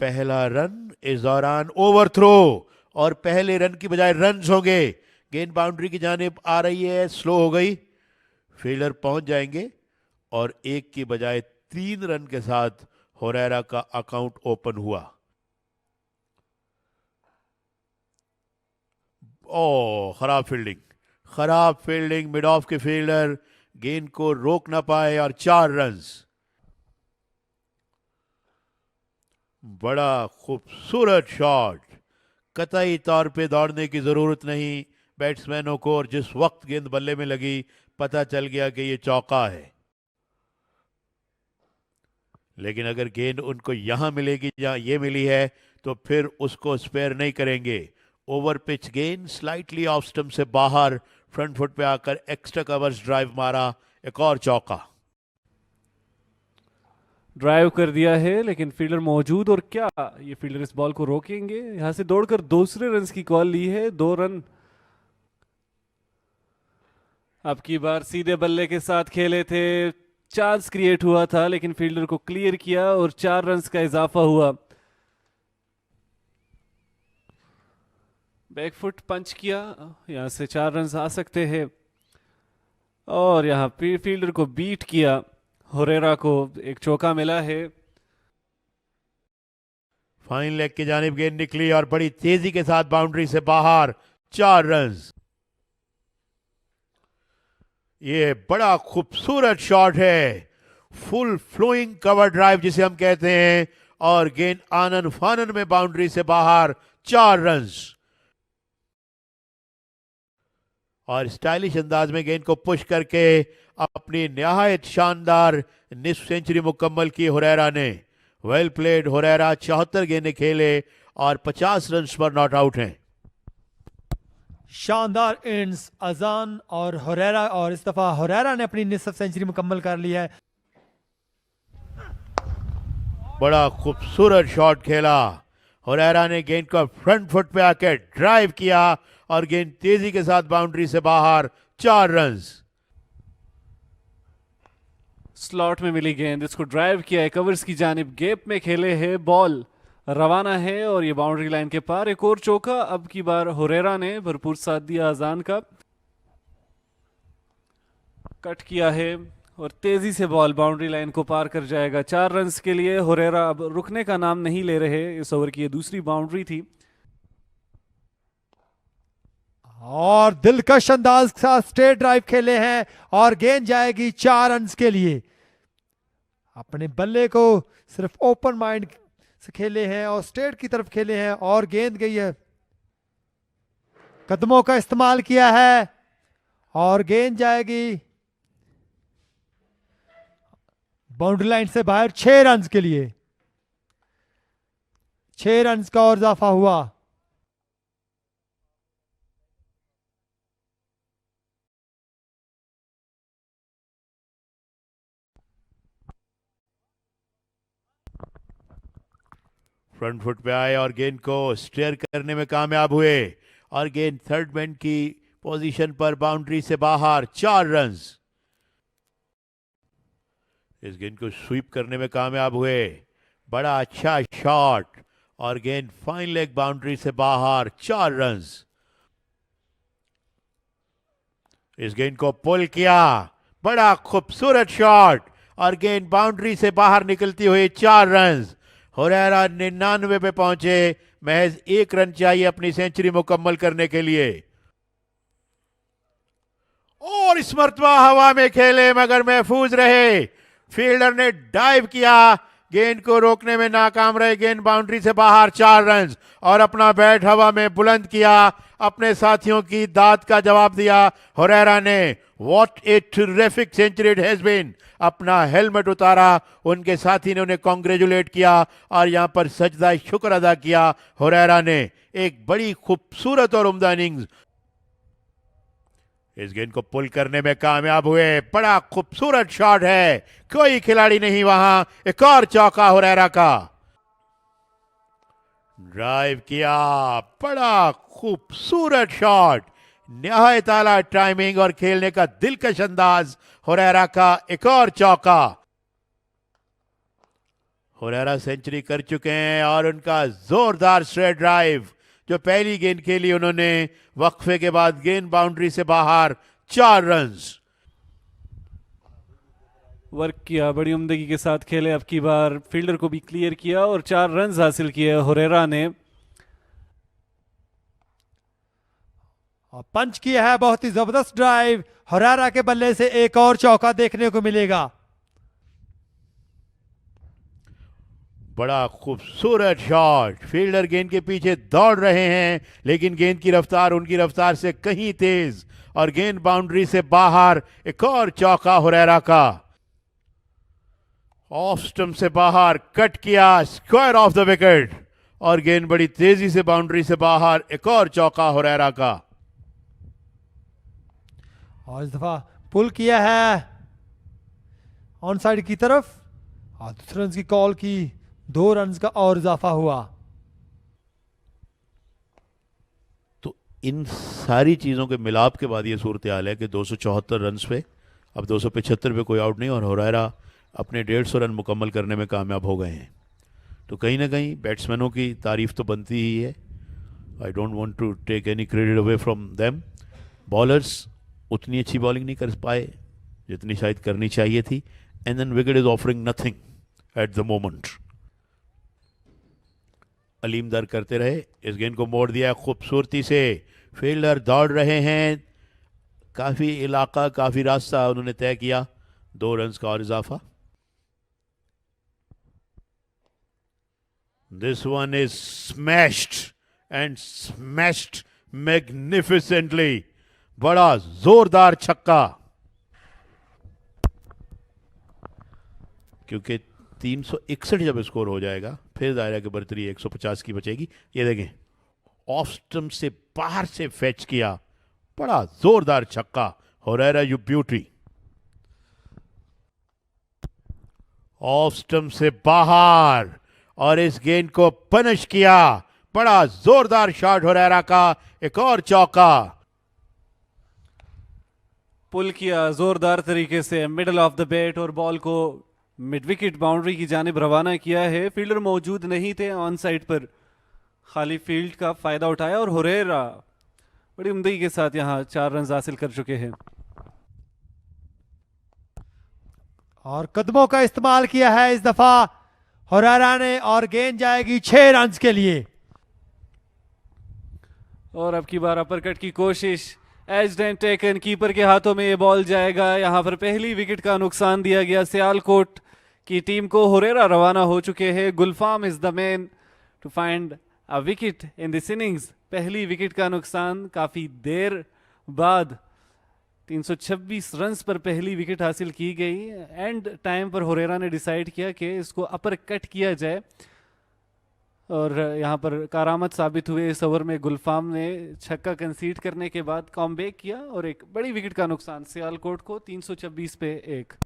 पहला रन इस दौरान ओवरथ्रो, और पहले रन की बजाय रन्स होंगे। गेंद बाउंड्री की जानिब आ रही है, स्लो हो गई, फील्डर पहुंच जाएंगे और एक की बजाय 3 रन के साथ होरेरा का अकाउंट ओपन हुआ। ओ, खराब फील्डिंग मिड ऑफ के फील्डर गेंद को रोक ना पाए और 4 रन्स। बड़ा खूबसूरत शॉट, कतई तौर पे दौड़ने की जरूरत नहीं बैट्समैनों को, और जिस वक्त गेंद बल्ले में लगी पता चल गया कि ये चौका है। लेकिन अगर गेंद उनको यहां मिलेगी जहां ये मिली है तो फिर उसको स्पेयर नहीं करेंगे। ओवर पिच गेंद स्लाइटली ऑफ स्टंप से बाहर, फ्रंट फुट पे आकर एक्स्ट्रा कवर्स ड्राइव मारा, एक और चौका। ड्राइव कर दिया है लेकिन फील्डर मौजूद, और क्या ये फील्डर इस बॉल को रोकेंगे? यहां से दौड़कर दूसरे रन की कॉल ली है, 2 रन। अब की बार सीधे बल्ले के साथ खेले थे, चांस क्रिएट हुआ था लेकिन फील्डर को क्लियर किया और 4 रन का इजाफा हुआ। बैकफुट पंच किया, यहां से 4 रन आ सकते हैं, और यहां फील्डर को बीट किया। होरेरा को एक चौका मिला है। फाइन लेग की जानिब गेंद निकली और बड़ी तेजी के साथ बाउंड्री से बाहर, 4 रन्स। ये बड़ा खूबसूरत शॉट है, फुल फ्लोइंग कवर ड्राइव जिसे हम कहते हैं, और गेंद आनन फानन में बाउंड्री से बाहर, 4 रन्स। और स्टाइलिश अंदाज में गेंद को पुश करके अपनी निहायत शानदार निस्फ सेंचुरी मुकम्मल की होरेरा ने। वेल प्लेड होरेरा, 74 गेंदें खेले और 50 रन पर नॉट आउट हैं। शानदार इनिंग्स अजान और होरेरा, और इस दफा होरेरा ने अपनी निस्फ सेंचुरी मुकम्मल कर ली है। बड़ा खूबसूरत शॉट खेला, होरेरा ने गेंद को फ्रंट फुट पे आकर ड्राइव किया और गेंद तेजी के साथ बाउंड्री से बाहर, 4 रन्स। स्लॉट में मिली गेंद, इसको ड्राइव किया है, कवर्स की जानिब गैप में खेले है, बॉल रवाना है और ये बाउंड्री लाइन के पार। एक और चौका, अब की बार होरेरा ने भरपूर साथ दिया अजान का, कट किया है और तेजी से बॉल बाउंड्री लाइन को पार कर जाएगा। 4 रन के लिए होरेरा अब रुकने का नाम नहीं ले रहे। इस ओवर की ये दूसरी बाउंड्री थी और दिलकश अंदाज के साथ स्ट्रेट ड्राइव खेले हैं और गेंद जाएगी 4 रन के लिए। अपने बल्ले को सिर्फ ओपन माइंड से खेले हैं और स्ट्रेट की तरफ खेले हैं और गेंद गई है, कदमों का इस्तेमाल किया है और गेंद जाएगी बाउंड्री लाइन से बाहर, 6 रन के लिए। 6 रन का और इजाफा हुआ। फ्रंट फुट पे आए और गेंद को स्टेयर करने में कामयाब हुए और गेंद थर्ड मैन की पोजीशन पर बाउंड्री से बाहर, 4 रन्स। इस गेंद को स्वीप करने में कामयाब हुए, बड़ा अच्छा शॉट और गेंद फाइन लेग बाउंड्री से बाहर, 4 रन्स। इस गेंद को पुल किया, बड़ा खूबसूरत शॉट और गेंद बाउंड्री से बाहर निकलती हुई, 4 रन्स। होरेरा 99 पे पहुंचे, महज 1 रन चाहिए अपनी सेंचुरी मुकम्मल करने के लिए। और इस मर्तबा हवा में खेले मगर महफूज रहे, फील्डर ने डाइव किया, गेंद को रोकने में नाकाम रहे, गेंद बाउंड्री से बाहर, 4 रन्स। और अपना बैट हवा में बुलंद किया, अपने साथियों की दाद का जवाब दिया होरेरा ने। What a terrific century it has been. अपना हेलमेट उतारा, उनके साथी ने उन्हें कॉन्ग्रेचुलेट किया और यहां पर सजदा शुक्र अदा किया होरेरा ने। एक बड़ी खूबसूरत और उम्दा इनिंग्स। इस गेंद को पुल करने में कामयाब हुए, बड़ा खूबसूरत शॉट है, कोई खिलाड़ी नहीं वहां। एक और चौका होरेरा का, ड्राइव किया, बड़ा खूबसूरत शॉट, निहायत आला टाइमिंग और खेलने का दिलकश अंदाज होरेरा का। एक और चौका। हुरेरा सेंचुरी कर चुके हैं और उनका जोरदार स्ट्रेट ड्राइव जो पहली गेंद खेली उन्होंने वक्फे के बाद, गेंद बाउंड्री से बाहर, 4 रन्स। वर्क किया, बड़ी उम्दगी के साथ खेले, अब की बार फील्डर को भी क्लियर किया और 4 रन्स हासिल किए हुरेरा ने। और पंच किया है बहुत ही जबरदस्त ड्राइव, हुरेरा के बल्ले से एक और चौका देखने को मिलेगा। बड़ा खूबसूरत शॉट, फील्डर गेंद के पीछे दौड़ रहे हैं लेकिन गेंद की रफ्तार उनकी रफ्तार से कहीं तेज और गेंद बाउंड्री से बाहर, एक और चौका हुरेरा का। ऑफ स्टंप से बाहर कट किया, स्क्वायर ऑफ द विकेट और गेंद बड़ी तेजी से बाउंड्री से बाहर, एक और चौका हुरेरा का। और इस दफा पुल किया है ऑन साइड की तरफ और दूसरे रन की कॉल की, 2 रन का और इजाफा हुआ। तो इन सारी चीजों के मिलाप के बाद ये सूरत हाल है कि 274 रन पे, अब 275 पे कोई आउट नहीं और हुरेरा अपने 150 रन मुकम्मल करने में कामयाब हो गए हैं। तो कहीं ना कहीं बैट्समैनों की तारीफ तो बनती ही है। I don't want to take any credit away from them. Bowlers उतनी अच्छी बॉलिंग नहीं कर पाए जितनी शायद करनी चाहिए थी, and then wicket is offering nothing at the moment. Aleem Dar करते रहे, इस गेंद को मोड़ दिया खूबसूरती से, फील्डर दौड़ रहे हैं, काफ़ी इलाका काफ़ी रास्ता उन्होंने तय किया, 2 रन का और इजाफा। This one is smashed and smashed magnificently. बड़ा जोरदार छक्का, क्योंकि 361 जब स्कोर हो जाएगा फिर दायरा की बर्तरी 150 की बचेगी। ये देखें, ऑफ स्टंप से बाहर से फैच किया, बड़ा जोरदार छक्का। Hurairah you beauty, off stump से बाहर और इस गेंद को पनिश किया, बड़ा जोरदार शॉट हुरेरा का, एक और चौका। पुल किया जोरदार तरीके से मिडल ऑफ द बैट और बॉल को मिड विकेट बाउंड्री की जानिब रवाना किया है। फील्डर मौजूद नहीं थे ऑन साइड पर, खाली फील्ड का फायदा उठाया और हुरेरा बड़ी उम्दगी के साथ यहां 4 रन हासिल कर चुके हैं। और कदमों का इस्तेमाल किया है इस दफा हुरेरा ने और गेंद जाएगी 6 रन के लिए। और अब की बार अपरकट की कोशिश, एज्ड एंड टेकन, कीपर के हाथों में ये बॉल जाएगा। यहां पर पहली विकेट का नुकसान दिया गया सियालकोट की टीम को। हुरेरा रवाना हो चुके हैं, Gulfam is the man to find a wicket in this innings. पहली विकेट का नुकसान काफी देर बाद, 326 रन्स पर पहली विकेट हासिल की गई। एंड टाइम पर हुरेरा ने डिसाइड किया कि इसको अपर कट किया जाए और यहाँ पर कारामत साबित हुए। इस ओवर में गुलफाम ने छक्का कंसीड करने के बाद कॉमबैक किया और एक बड़ी विकेट का नुकसान सियालकोट को 326 पे 1।